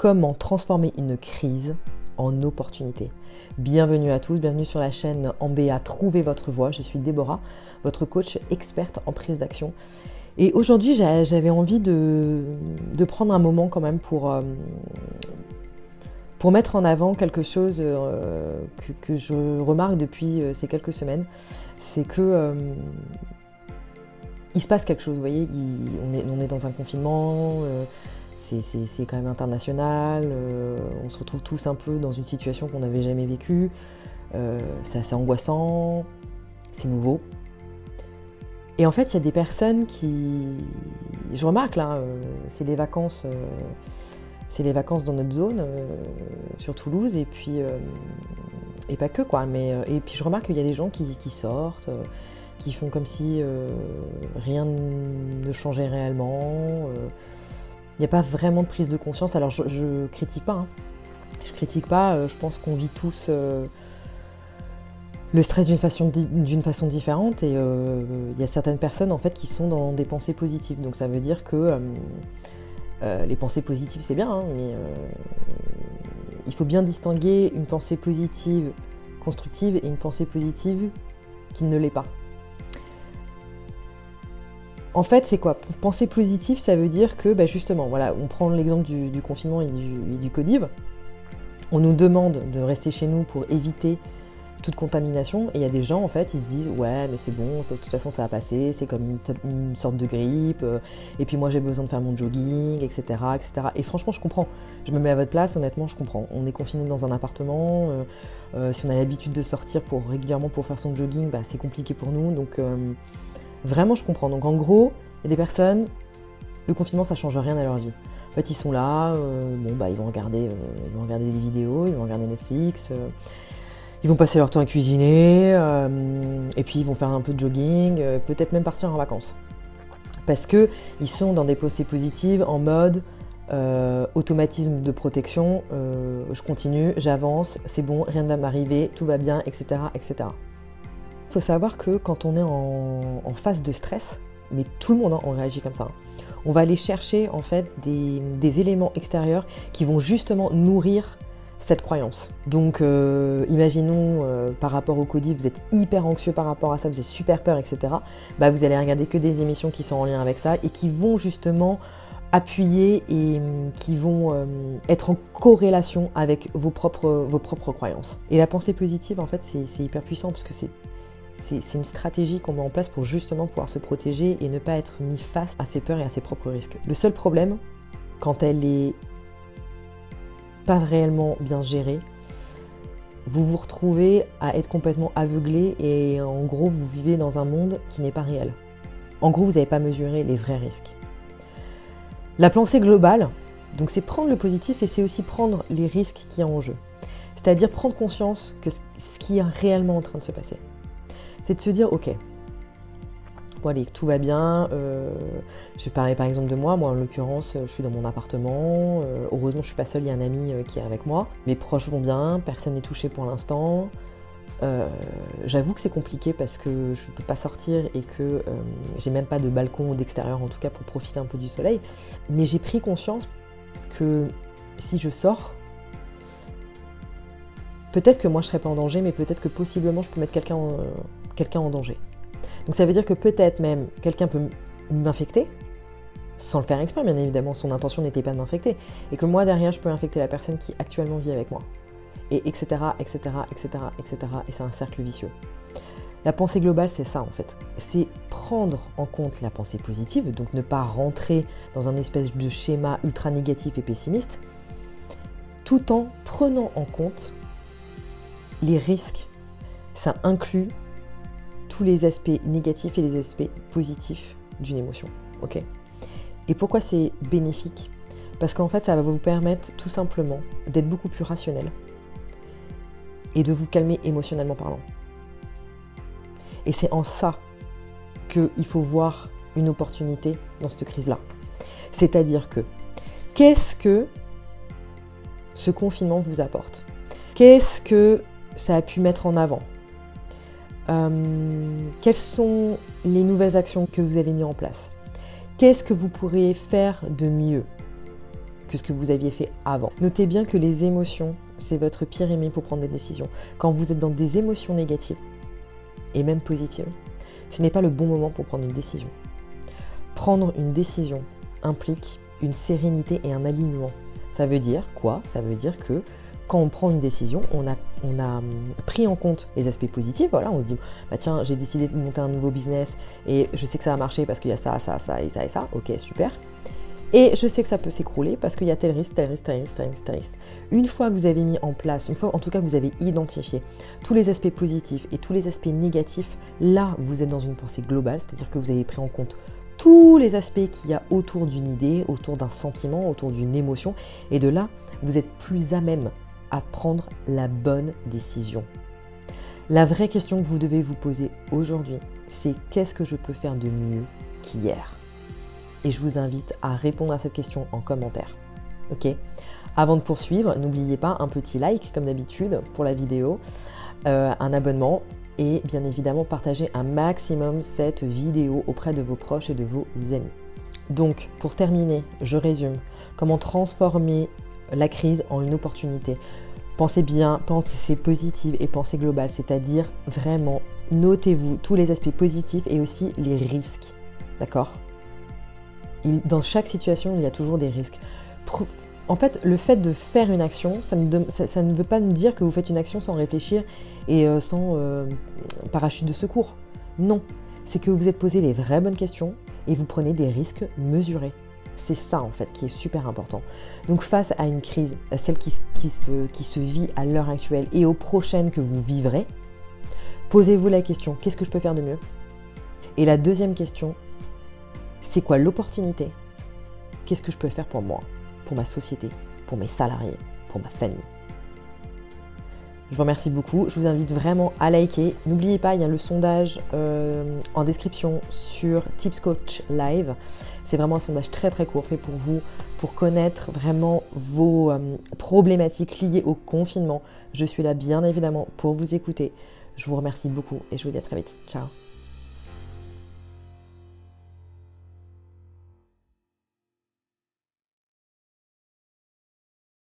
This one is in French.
Comment transformer une crise en opportunité. Bienvenue à tous, bienvenue sur la chaîne MBA Trouvez votre voie. Je suis Déborah, votre coach experte en prise d'action. Et aujourd'hui, j'avais envie de prendre un moment quand même pour mettre en avant quelque chose que je remarque depuis ces quelques semaines. C'est que il se passe quelque chose, vous voyez, on est dans un confinement, c'est quand même international, on se retrouve tous un peu dans une situation qu'on n'avait jamais vécue, c'est assez angoissant, c'est nouveau. Et en fait, il y a des personnes qui... Je remarque là, c'est les vacances dans notre zone, sur Toulouse, et puis... et pas que quoi, mais... et puis je remarque qu'il y a des gens qui sortent, qui font comme si rien ne changeait réellement. Il n'y a pas vraiment de prise de conscience. Alors je critique pas, hein. Je critique pas, je pense qu'on vit tous... le stress d'une façon différente, et il y a certaines personnes en fait qui sont dans des pensées positives. Donc ça veut dire que les pensées positives c'est bien, hein, mais il faut bien distinguer une pensée positive constructive et une pensée positive qui ne l'est pas. En fait, c'est quoi? Penser positive, ça veut dire que justement, voilà, on prend l'exemple du confinement et du Covid. On nous demande de rester chez nous pour éviter toute contamination, et il y a des gens en fait, ils se disent ouais mais c'est bon, de toute façon ça va passer, c'est comme une sorte de grippe, et puis moi j'ai besoin de faire mon jogging, etc., etc. Et franchement je comprends, je me mets à votre place, honnêtement je comprends. On est confiné dans un appartement, si on a l'habitude de sortir régulièrement pour faire son jogging, c'est compliqué pour nous, donc vraiment je comprends. Donc en gros, il y a des personnes, le confinement ça change rien à leur vie. En fait ils sont là, ils vont regarder des vidéos, ils vont regarder Netflix, ils vont passer leur temps à cuisiner, et puis ils vont faire un peu de jogging, peut-être même partir en vacances. Parce qu'ils sont dans des pensées positives, en mode automatisme de protection, je continue, j'avance, c'est bon, rien ne va m'arriver, tout va bien, etc., etc. Il faut savoir que quand on est en phase de stress, mais tout le monde on réagit comme ça, on va aller chercher en fait des éléments extérieurs qui vont justement nourrir cette croyance. Donc imaginons par rapport au Covid, vous êtes hyper anxieux par rapport à ça, vous avez super peur, etc. Vous allez regarder que des émissions qui sont en lien avec ça et qui vont justement appuyer et qui vont être en corrélation avec vos propres croyances. Et la pensée positive, en fait, c'est hyper puissant parce que c'est une stratégie qu'on met en place pour justement pouvoir se protéger et ne pas être mis face à ses peurs et à ses propres risques. Le seul problème, quand elle est pas réellement bien géré, vous vous retrouvez à être complètement aveuglé et en gros vous vivez dans un monde qui n'est pas réel. En gros vous n'avez pas mesuré les vrais risques. La pensée globale, donc c'est prendre le positif et c'est aussi prendre les risques qu'il y a en jeu. C'est-à-dire prendre conscience que ce qui est réellement en train de se passer. C'est de se dire ok, bon allez, tout va bien, je vais parler par exemple de moi en l'occurrence je suis dans mon appartement, heureusement je suis pas seule, il y a un ami qui est avec moi, mes proches vont bien, personne n'est touché pour l'instant, j'avoue que c'est compliqué parce que je ne peux pas sortir et que j'ai même pas de balcon ou d'extérieur en tout cas pour profiter un peu du soleil, mais j'ai pris conscience que si je sors, peut-être que moi je serai pas en danger, mais peut-être que possiblement je peux mettre quelqu'un en danger. Donc ça veut dire que peut-être même quelqu'un peut m'infecter, sans le faire exprès bien évidemment, son intention n'était pas de m'infecter, et que moi derrière je peux infecter la personne qui actuellement vit avec moi, et etc., etc., etc., etc., et c'est un cercle vicieux. La pensée globale c'est ça en fait, c'est prendre en compte la pensée positive, donc ne pas rentrer dans un espèce de schéma ultra négatif et pessimiste, tout en prenant en compte les risques. Ça inclut tous les aspects négatifs et les aspects positifs d'une émotion, ok ? Et pourquoi c'est bénéfique ? Parce qu'en fait, ça va vous permettre tout simplement d'être beaucoup plus rationnel et de vous calmer émotionnellement parlant. Et c'est en ça qu'il faut voir une opportunité dans cette crise-là. C'est-à-dire que, qu'est-ce que ce confinement vous apporte ? Qu'est-ce que ça a pu mettre en avant ? Quelles sont les nouvelles actions que vous avez mises en place ? Qu'est-ce que vous pourrez faire de mieux que ce que vous aviez fait avant. Notez bien que les émotions, c'est votre pire ennemi pour prendre des décisions. Quand vous êtes dans des émotions négatives, et même positives, ce n'est pas le bon moment pour prendre une décision. Prendre une décision implique une sérénité et un alignement. Ça veut dire quoi? Ça veut dire que quand on prend une décision, on a pris en compte les aspects positifs. Voilà, on se dit, bah tiens, j'ai décidé de monter un nouveau business et je sais que ça va marcher parce qu'il y a ça, ça, ça et ça et ça. Ok, super. Et je sais que ça peut s'écrouler parce qu'il y a tel risque, tel risque, tel risque, tel risque, tel risque. Une fois que vous avez mis en place, une fois en tout cas que vous avez identifié tous les aspects positifs et tous les aspects négatifs, là, vous êtes dans une pensée globale, c'est-à-dire que vous avez pris en compte tous les aspects qu'il y a autour d'une idée, autour d'un sentiment, autour d'une émotion. Et de là, vous êtes plus à même à prendre la bonne décision. La vraie question que vous devez vous poser aujourd'hui, c'est qu'est-ce que je peux faire de mieux qu'hier? Et je vous invite à répondre à cette question en commentaire. Ok? Avant de poursuivre, n'oubliez pas un petit like comme d'habitude pour la vidéo, un abonnement et bien évidemment partager un maximum cette vidéo auprès de vos proches et de vos amis. Donc pour terminer, je résume. Comment transformer la crise en une opportunité? Pensez bien, pensez positive et pensez globale, c'est-à-dire vraiment notez-vous tous les aspects positifs et aussi les risques. D'accord? Dans chaque situation, il y a toujours des risques. En fait, le fait de faire une action, ça ne veut pas me dire que vous faites une action sans réfléchir et sans parachute de secours. Non, c'est que vous vous êtes posé les vraies bonnes questions et vous prenez des risques mesurés. C'est ça en fait qui est super important. Donc face à une crise, à celle qui se vit à l'heure actuelle et aux prochaines que vous vivrez, posez-vous la question, qu'est-ce que je peux faire de mieux? Et la deuxième question, c'est quoi l'opportunité? Qu'est-ce que je peux faire pour moi, pour ma société, pour mes salariés, pour ma famille? Je vous remercie beaucoup. Je vous invite vraiment à liker. N'oubliez pas, il y a le sondage en description sur Tips Coach Live. C'est vraiment un sondage très très court fait pour vous, pour connaître vraiment vos problématiques liées au confinement. Je suis là bien évidemment pour vous écouter. Je vous remercie beaucoup et je vous dis à très vite. Ciao.